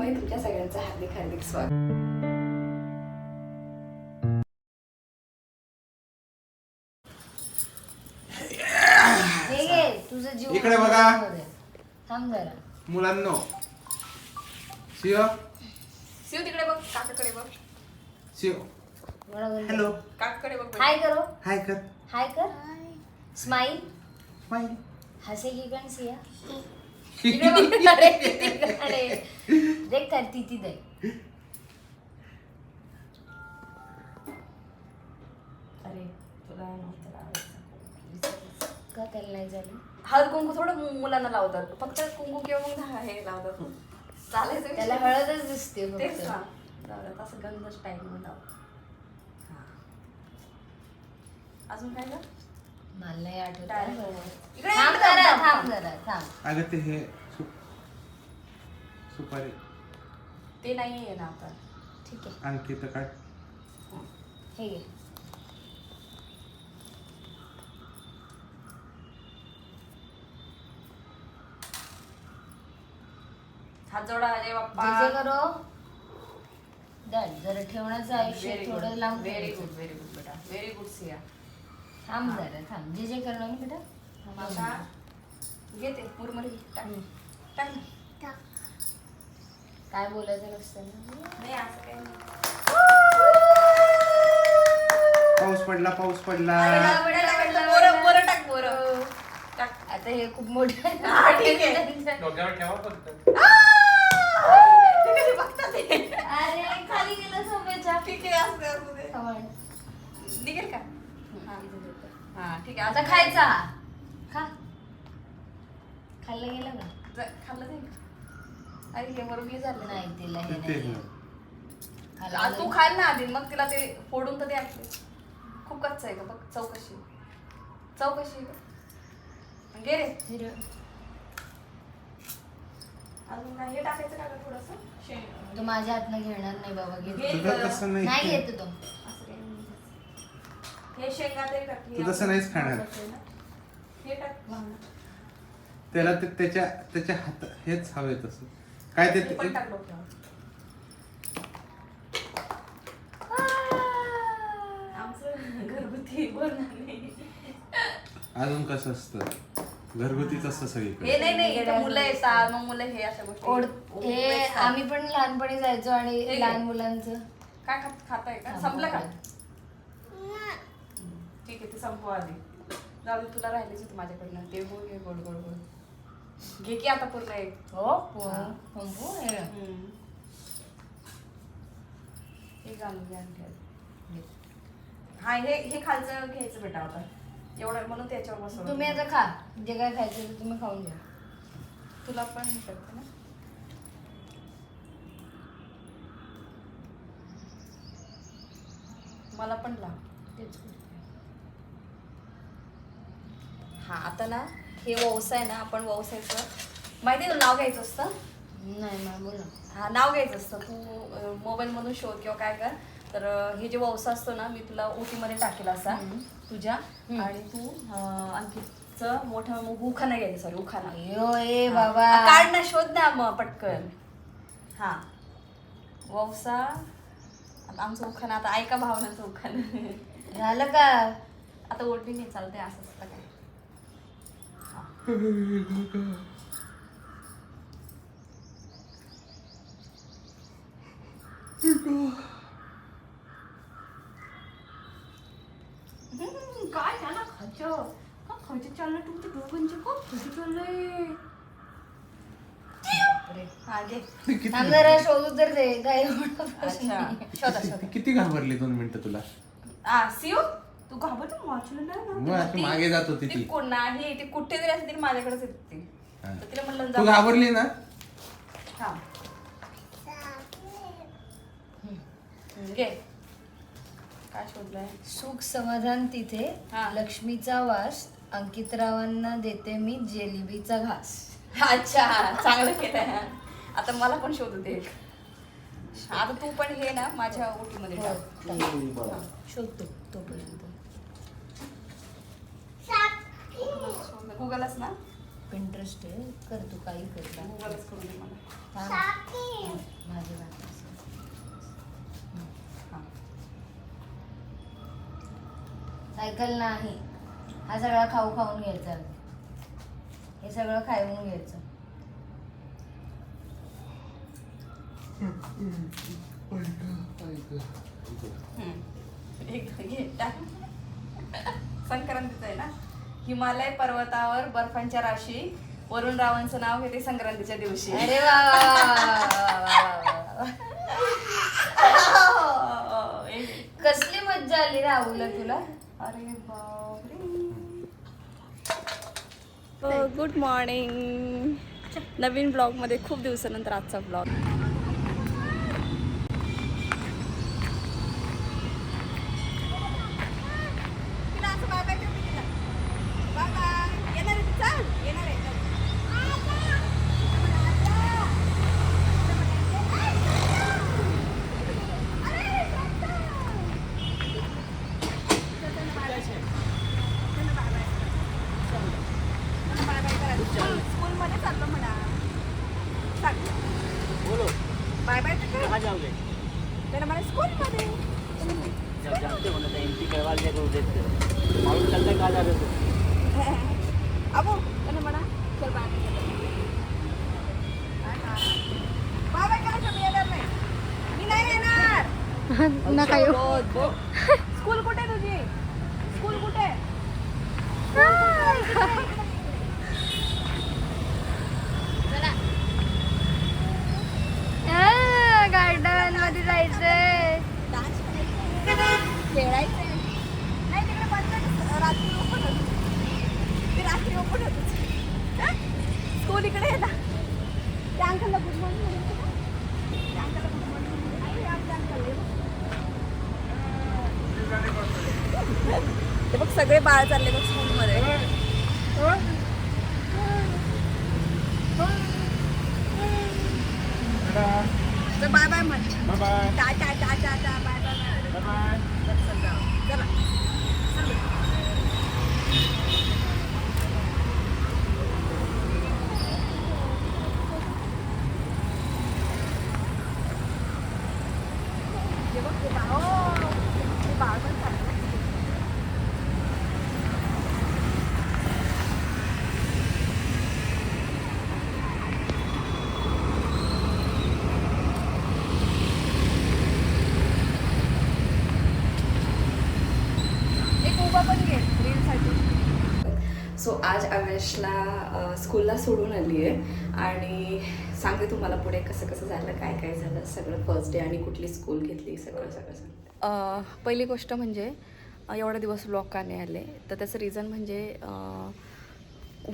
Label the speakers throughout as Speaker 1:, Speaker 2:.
Speaker 1: मध्ये तुमच्या सगळ्यांचं हार्दिक हार्दिक स्वागत.
Speaker 2: तुझं जीव
Speaker 3: इकडे बघा.
Speaker 2: थांब जरा.
Speaker 3: मुलांनो, शिव
Speaker 1: शिव तिकडे बघ, काकाकडे बघ.
Speaker 3: शिव हॅलो,
Speaker 1: काकाकडे बघ.
Speaker 2: हाय करो.
Speaker 3: हाय कर.
Speaker 2: हाय कर. स्माइल.
Speaker 3: स्माइल.
Speaker 2: हंसेगी कौन सिया?
Speaker 1: इकडे बघ.
Speaker 2: अरे देख कर ती दे.
Speaker 1: अरे तुला नव्हतं लावायचं.
Speaker 2: का त्याला नाही झाली?
Speaker 1: हळद कुंकू थोडं मुलांना लावतात, फक्त कुंकू किंवा मग हे लावतात. चालायचं
Speaker 2: त्याला हळदच दिसते
Speaker 1: तेच
Speaker 2: फक्त.
Speaker 1: ना, लावतात असं गंधच टाईप म्हणून लाव. अजून काय ग?
Speaker 2: मला नाही आठवत.
Speaker 1: इकडे
Speaker 2: थांब जरा, थांब जरा, थांब.
Speaker 3: अगं ते हे सुपारी
Speaker 1: ते नाही आहे ना आता.
Speaker 2: ठीक आहे,
Speaker 3: आणखी तर काय.
Speaker 2: हे घे.
Speaker 1: हात जोडा अरे बाप्पा.
Speaker 2: जे करो. जरा ठेवण्याचं आयुष्य
Speaker 1: Very good,
Speaker 2: थोडं लांब
Speaker 1: very
Speaker 2: ठेवायचं.
Speaker 1: good, very good बेटा, व्हेरी गुड सिया.
Speaker 2: थांब जरा, थांब. जे करणं ना बेटा.
Speaker 1: आता घेते मुरमुरे घे, टाक टाक ना.
Speaker 2: काय बोलायचं नसतं ना.
Speaker 1: नाही असं काही नाही.
Speaker 3: पाऊस पडला, पाऊस पडला.
Speaker 1: बोरं बोरं टाक, बोरं टाक.
Speaker 2: आता हे खूप मोठं
Speaker 1: हा, ठीक आहे.
Speaker 4: डोक्यावर ठेवा फक्त.
Speaker 1: ते कधी बघतात ते.
Speaker 2: अरे खाली गेलं सोप्याच्या.
Speaker 1: ठीक आहे, असू दे, असू दे. निघेल का? हा ठीक आहे.
Speaker 2: आता
Speaker 1: आता
Speaker 2: खायचा. खा. खाल्लं गेलं का?
Speaker 1: खाल्लं नाही का? अरे हे बरोबर झालं
Speaker 2: नाही तिला हे
Speaker 3: ते
Speaker 2: नाही.
Speaker 1: आज तू खाल ना आधी, मग तिला ते फोडून तर द्यायचे. खूप कच्चं आहे का बघ. चौकशी चौकशी घे रे. अजून काय हे टाकायचं का ग थोडंसं? शेंग
Speaker 2: तो माझ्या हातनं घेणार नाही बाबा.
Speaker 1: घे.
Speaker 2: घेत
Speaker 3: तुझं तसं
Speaker 2: नाही
Speaker 3: नाही.
Speaker 2: घेत तो.
Speaker 1: असं काही नाही. हे शेंगा तरी टाक.
Speaker 3: तू तसं नाहीच खाणार.
Speaker 1: हे टाक.
Speaker 3: त्याला ते त्याच्या हात हेच हवे तसं काय ते
Speaker 1: हे पण टाक डोक्यावर. आमचं घरगुती बोलणार नाही.
Speaker 3: अजून कसं असतं घरगुतीच असतं सगळीकडे.
Speaker 1: हे नाही इथं मुलं येतात, मग मुलं हे अशा गोष्टी.
Speaker 2: हे आम्ही पण लहानपणी जायचो आणि
Speaker 1: हे
Speaker 2: लहान
Speaker 1: घे.
Speaker 2: मुलांचं.
Speaker 1: काय खाताय का? संपलं का? ठीक आहे, ते संपव आधी. जाऊ दे, तुला राहिलेच होतं माझ्याकडनं. ते गोड घे, गोड गोड गोड घे की आता पूर्ण एक.
Speaker 2: हो संपू हे.
Speaker 1: हे घालून घ्या आणि ठेव. हा हे खालचं घ्यायचं बेटा आता. एवढं म्हणून त्याच्यावर बसवलं.
Speaker 2: तुम्ही आता खा. जे काय खायचं ते तुम्ही खाऊन घ्या.
Speaker 1: तुला पण हे करते ना. मला पण लाव.
Speaker 2: तेच.
Speaker 1: हा आता ना हे व्यवसाय ना, आपण व्यवसायाचं माहिती आहे नाव घ्यायचं असतं.
Speaker 2: नाही मला बोल ना.
Speaker 1: हा नाव घ्यायचं असतं. तू मोबाईलमधून शोध किंवा काय कर. तर हे जे व्यवसाय असतो ना, मी तुला ओटीमध्ये टाकेल असा तुझ्या. आणि तू आणखीचं मोठं उखाणा घ्यायचं. सॉरी उखाणा.
Speaker 2: अयो ए बाबा.
Speaker 1: काढ ना, शोध ना मग पटकन. हा वौसा. आता आमचं उखाणा, आता ऐका भावनाचं उखाणा.
Speaker 2: झालं का?
Speaker 1: आता ओढणी नाही चालते असं असतं काय. काय झालं खायचं का? खायचं चाललं तुमच्या दोघांचे का? खायचं चाललंय. हा घे.
Speaker 3: किती
Speaker 2: थांब जरा शोधू तर दे. काय एवढं
Speaker 1: अच्छा शोधा शोधा.
Speaker 3: किती घाबरली 2 मिनिटं तुला.
Speaker 1: सिओ तू घाबरतो वाचलं
Speaker 3: मग अशी मागे जात होती ती.
Speaker 1: नाही ती कुठे जरी असते तरी माझ्याकडेच येते ती.
Speaker 3: हा.
Speaker 1: तर तिला म्हणलं
Speaker 3: तू
Speaker 1: जा.
Speaker 3: घाबरली ना.
Speaker 1: थांब. घे. काय शोधलंय?
Speaker 2: सुख समाधान तिथे.
Speaker 1: हा.
Speaker 2: लक्ष्मीचा वास. अंकितरावांना देते मी जिलेबीचा घास.
Speaker 1: अच्छा चांगलं केलंय. आता मला पण शोधू दे. आता तू पण हे ना माझ्या ओटीमध्ये टाक.
Speaker 2: शोधतो तोपर्यंत.
Speaker 1: गुगलच ना.
Speaker 2: इंटरेस्ट आहे. कर तू काही कर.
Speaker 1: गुगलच करू दे मला.
Speaker 2: थांब. सायकल नाही, हा सगळा खाऊ खाऊन घ्यायचा. हे सगळं खाऊन घ्यायचं.
Speaker 1: संक्रांतीचं आहे ना. हिमालय पर्वतावर बर्फांच्या राशी, वरुण रावांचं नाव घेते संक्रांतीच्या दिवशी.
Speaker 2: अरे वा वा वा वा वा. कसली मज्जा आली राहुल तुला.
Speaker 1: अरे बापरे. Good morning. नवीन ब्लॉगमध्ये खूप दिवसानंतर आजचा ब्लॉग. स्कूलमध्ये चाललो म्हणा. Bye bye.
Speaker 4: कहाँ जाओगे?
Speaker 1: त्याला मला स्कूलमध्ये.
Speaker 4: जब जानते हो ना तो एंट्री करवा लिया करो देखते हो. मालूम चलता है कहाँ जा रहे हो.
Speaker 1: अबो त्याला म्हणा चल बाय बाय बाय करा. मी येणार नाही. मी नाही येणार.
Speaker 2: नका येऊ.
Speaker 1: स्कूल कुठे तुझी? स्कूल कुठे?
Speaker 2: गार्डन मध्ये जायचंय.
Speaker 1: खेळायचंय नाही तिकडे बंद. रात्री ओपन होत. ते रात्री ओपन होत. स्कूल इकडे आहे ना. त्या अंकलला गुड मॉर्निंग. त्या अंकलला गुड मॉर्निंग. आमच्या अंकल ते बघ सगळे बाळ चालले बघ स्कूलमध्ये. बाय बाय म्हण. Tata tata tata bye bye bye. चला बाळ पण चाललं. सो आज अवेशला स्कूलला सोडून आली आहे आणि सांगते तुम्हाला पुढे कसं कसं झालं, काय काय झालं सगळं. फर्स्ट डे आणि कुठली स्कूल घेतली सगळं सगळं सांगते. पहिली गोष्ट म्हणजे एवढा दिवस ब्लॉग का नाही आले तर त्याचं रिझन म्हणजे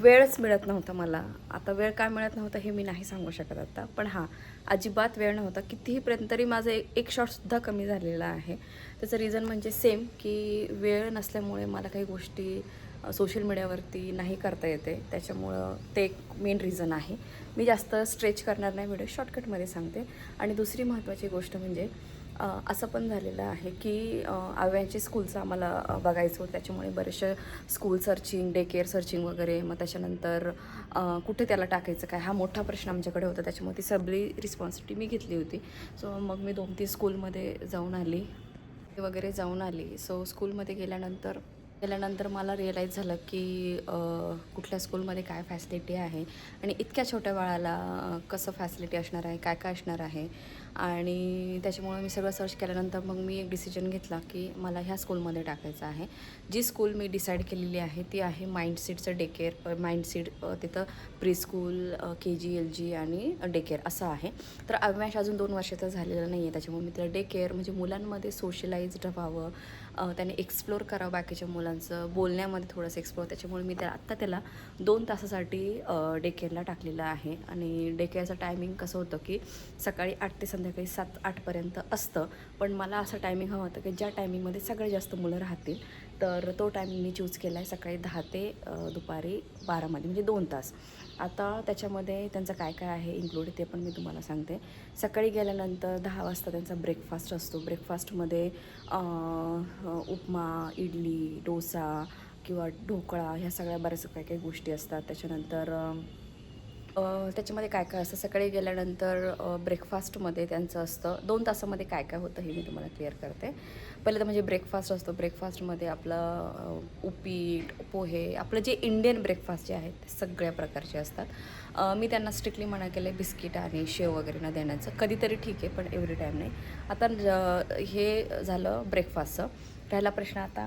Speaker 1: वेळच मिळत नव्हता मला. आता वेळ काय मिळत नव्हता हे मी नाही सांगू शकत आता. पण हां, अजिबात वेळ नव्हता. कितीहीपर्यंत तरी माझं एक शॉटसुद्धा कमी झालेला आहे. त्याचं रिझन म्हणजे सेम की वेळ नसल्यामुळे मला काही गोष्टी सोशल मीडियावरती नाही करता येते. त्याच्यामुळं ते एक मेन रिझन आहे. मी जास्त स्ट्रेच करणार नाही व्हिडिओ, शॉर्टकटमध्ये सांगते. आणि दुसरी महत्त्वाची गोष्ट म्हणजे असं पण झालेलं आहे की आव्यांची स्कूलचं आम्हाला बघायचं होतं. त्याच्यामुळे बरेचसे school searching, day care searching वगैरे, मग त्याच्यानंतर कुठे त्याला टाकायचं काय हा मोठा प्रश्न आमच्याकडे होता. त्याच्यामुळे ती सगळी रिस्पॉन्सिबिलिटी मी घेतली होती. सो मग मी 2-3 स्कूलमध्ये जाऊन आली. सो स्कूलमध्ये गेल्यानंतर मला रिअलाईज झालं की कुठल्या स्कूलमध्ये काय फॅसिलिटी आहे आणि इतक्या छोट्या बाळाला कसं फॅसिलिटी असणार आहे, काय काय असणार आहे. आणि त्याच्यामुळे मी सगळं सर्च केल्यानंतर मग मी एक डिसिजन घेतला की मला ह्या स्कूलमध्ये टाकायचं आहे. जी स्कूल मी डिसाईड केलेली आहे ती आहे माइंडसीडचं डे केअर. माइंडसीड तिथं प्री स्कूल, KG, LG आणि डे केअर असं आहे. तर अविनाश अजून 2 वर्षाचा झालेला नाही आहे. त्याच्यामुळे मी तिला डे केअर म्हणजे मुलांमध्ये सोशलाइज्ड व्हावं, त्याने एक्सप्लोर करावं बाकीच्या मुलांचं, बोलण्यामध्ये थोडंसं एक्सप्लोर. त्याच्यामुळे मी त्याला 2 तासासाठी डे केअरला टाकलेलं आहे. आणि डे केअरचं टायमिंग कसं होतं की सकाळी 8 ते संध्याकाळी 7-8 पर्यंत असतं. पण मला असं टायमिंग हवं होतं की ज्या टायमिंगमध्ये सगळ्यात जास्त मुलं राहतील. तर तो टायमिंग मी चूज केला आहे. सकाळी 10 ते दुपारी 12मध्ये म्हणजे 2 तास. आता त्याच्यामध्ये त्यांचं काय काय आहे इन्क्लूड ते पण मी तुम्हाला सांगते. सकाळी गेल्यानंतर 10 वाजता त्यांचा ब्रेकफास्ट असतो. ब्रेकफास्टमध्ये उपमा, इडली, डोसा किंवा ढोकळा ह्या सगळ्या बऱ्याच काही काही गोष्टी असतात. त्याच्यानंतर त्याच्यामध्ये काय काय असतं सकाळी गेल्यानंतर ब्रेकफास्टमध्ये त्यांचं असतं 2 तासामध्ये काय काय होतं हे मी तुम्हाला क्लिअर करते. पहिलं तर म्हणजे ब्रेकफास्ट असतो. ब्रेकफास्टमध्ये आपलं उपीट, पोहे, आपलं जे इंडियन ब्रेकफास्ट जे आहेत ते सगळ्या प्रकारचे असतात. मी त्यांना स्ट्रिक्टली मना केलं आहे बिस्किट आणि शेव वगैरे न देण्याचं. कधीतरी ठीक आहे, पण एव्हरी टाईम नाही. आता हे झालं ब्रेकफास्टचं. राहिला प्रश्न आता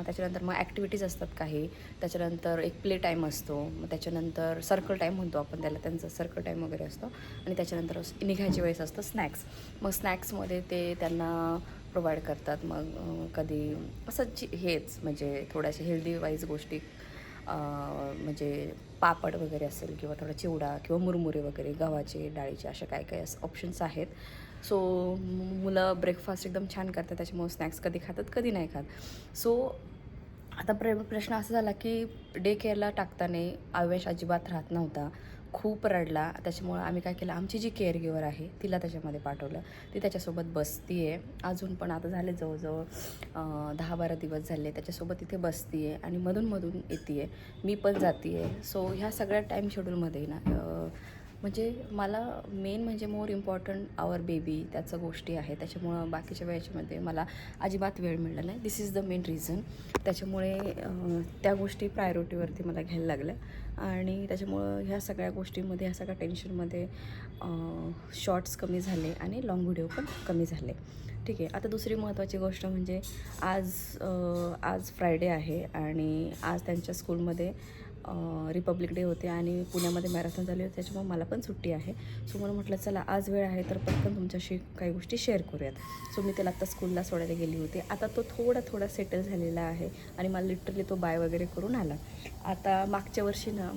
Speaker 1: त्याच्यानंतर मग ॲक्टिव्हिटीज असतात काही. त्याच्यानंतर एक प्ले टाईम असतो. मग त्याच्यानंतर सर्कल टाईम म्हणतो आपण त्याला, त्यांचं सर्कल टाईम वगैरे असतो. आणि त्याच्यानंतर निघायच्या वेळेस असतं स्नॅक्स. मग स्नॅक्समध्ये ते त्यांना प्रोव्हाइड करतात. मग कधी असं हेच म्हणजे थोड्याशा हेल्दी वाईज गोष्टी म्हणजे पापड वगैरे असेल किंवा थोडा चिवडा किंवा मुरमुरे वगैरे गव्हाचे डाळीचे अशा काय काय ऑप्शन्स आहेत. सो मुलं ब्रेकफास्ट एकदम छान करतात, त्याच्यामुळे स्नॅक्स कधी खातात कधी नाही खात. सो आता प्रश्न असा झाला की डे केअरला टाकताना आवेश अजिबात राहत नव्हता, खूप रडला. त्याच्यामुळं आम्ही काय केलं, आमची जी केअर गिवर आहे तिला त्याच्यामध्ये पाठवलं. ती त्याच्यासोबत बसती आहे अजून पण. आता झाले जवळजवळ 10-12 दिवस झाले त्याच्यासोबत तिथे बसती आहे आणि मधून येते आहे, मी पण जाते आहे. सो ह्या सगळ्या टाईम शेड्यूलमध्ये ना म्हणजे मला मेन म्हणजे मोर इम्पॉर्टंट आवर बेबी त्याचं गोष्टी आहे. त्याच्यामुळं बाकीच्या वेळेच्यामध्ये मला अजिबात वेळ मिळाला नाही. दिस इज द मेन रिझन. त्याच्यामुळे त्या गोष्टी प्रायोरिटीवरती मला घ्यायला लागल्या आणि त्याच्यामुळं ह्या सगळ्या गोष्टींमध्ये, ह्या सगळ्या टेन्शनमध्ये शॉर्ट्स कमी झाले आणि लाँग व्हिडिओ पण कमी झाले. ठीक आहे. आता दुसरी महत्त्वाची गोष्ट म्हणजे आज फ्रायडे आहे आणि आज त्यांच्या स्कूलमध्ये रिपब्लिक डे होते आणि पुण्यामध्ये मॅरेथॉन झाली होती, त्याच्यामुळे मला पण सुट्टी आहे. सो मला म्हटलं चला आज वेळ आहे तर पटकन तुमच्याशी काही गोष्टी शेअर करूयात. सो मी त्याला आत्ता स्कूलला सोडायला गेली होती. आता तो थोडा सेटल झालेला आहे आणि मला लिटरली तो बाय वगैरे करून आला. आता मागच्या वर्षी ना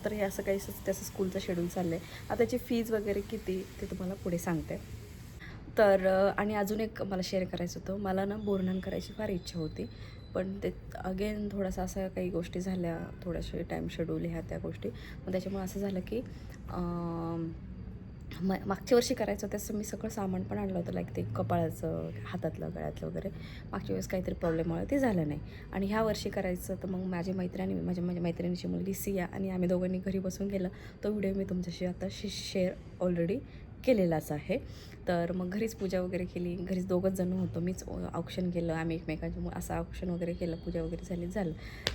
Speaker 1: तर हे असं काही त्याचं स्कूलचं शेड्यूल चाललं आहे. आता त्याची फीज वगैरे किती ते तुम्हाला पुढे सांगते. तर आणि अजून एक मला शेअर करायचं होतं. मला ना बोरनहाण करायची फार इच्छा होती, पण ते अगेन थोडासा अशा काही गोष्टी झाल्या, थोड्याशा टाईम शेड्यूल ह्या त्या गोष्टी. मग त्याच्यामुळे असं झालं की मागच्या वर्षी करायचं तसं मी सगळं सामान पण आणलं होतं, लाईक ते कपाळाचं, हातातलं, गळ्यातलं वगैरे. मागच्या वेळेस काहीतरी प्रॉब्लेममुळे ते झालं नाही. आणि ह्या वर्षी करायचं तर मग माझ्या मैत्रिणीची मुलगी सिया आणि आम्ही दोघांनी घरी बसून केलं. तो व्हिडिओ मी तुमच्याशी आता शेअर ऑलरेडी केलेलाच आहे. तर मग घरीच पूजा वगैरे केली, घरीच दोघंच जण होतो, मीच औक्षण केलं, आम्ही एकमेकांच्या असं औक्षण वगैरे केलं, पूजा वगैरे झालं.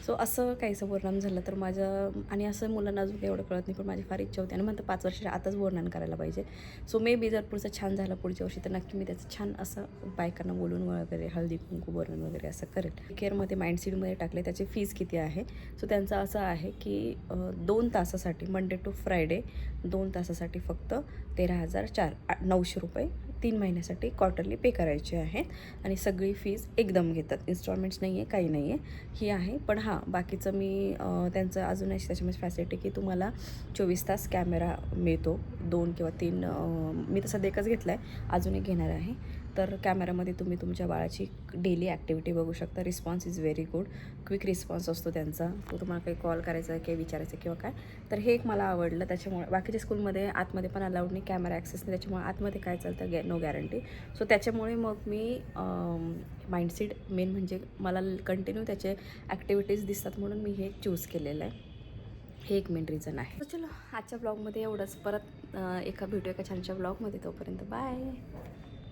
Speaker 1: सो असं काहीसं बोरनहाण झालं तर माझं, आणि असं मुलांना अजून काही एवढं कळत नाही, पण माझी फार इच्छा होती आणि म्हणतं 5 वर्षाच्या आताच बोरनहाण करायला पाहिजे. सो मे बी जर पुढचं छान झालं पुढच्या वर्षी तर नक्की मी त्याचं छान असं बायकांना बोलून वगैरे हळदी कुंकू बोरनहाण वगैरे असं करेल. केअरमध्ये माइंडसीडमध्ये टाकले, त्याची फीज किती आहे. सो त्यांचं असं आहे की 2 तासासाठी मंडे टू फ्रायडे 2 तासासाठी फक्त 13,900 रुपये 3 महिन्यासाठी क्वार्टरली पे करायचे आहेत आणि सगळी फीज एकदम घेतात, इन्स्टॉलमेंट्स नाही आहे, काही नाही आहे, ही आहे. पण हां, बाकीचं मी त्यांचं अजून अशी त्याच्यामध्ये फॅसिलिटी की तुम्हाला 24 तास कॅमेरा मिळतो, 2 किंवा 3 मी तसा एकच घेतला आहे, अजून एक घेणार आहे. तर कॅमेरामध्ये तुम्ही तुमच्या बाळाची डेली ॲक्टिव्हिटी बघू शकता. Response is very good, quick response असतो त्यांचा. तो तुम्हाला काही कॉल करायचा आहे किंवा विचारायचं किंवा काय, तर हे एक मला आवडलं. त्याच्यामुळे बाकीच्या स्कूलमध्ये आतमध्ये पण अलाउड नाही, कॅमेरा ॲक्सेस नाही, त्याच्यामुळे आतमध्ये काय चालतं नो गॅरंटी. सो त्याच्यामुळे मग मी माइंडसेट मेन म्हणजे मला कंटिन्यू त्याचे ॲक्टिव्हिटीज दिसतात म्हणून मी हे चूज केलेलं आहे. हे एक मेन रिझन आहे. तर चलो आजच्या ब्लॉगमध्ये एवढंच. परत भेटूया एका छानशा ब्लॉगमध्ये. तोपर्यंत बाय.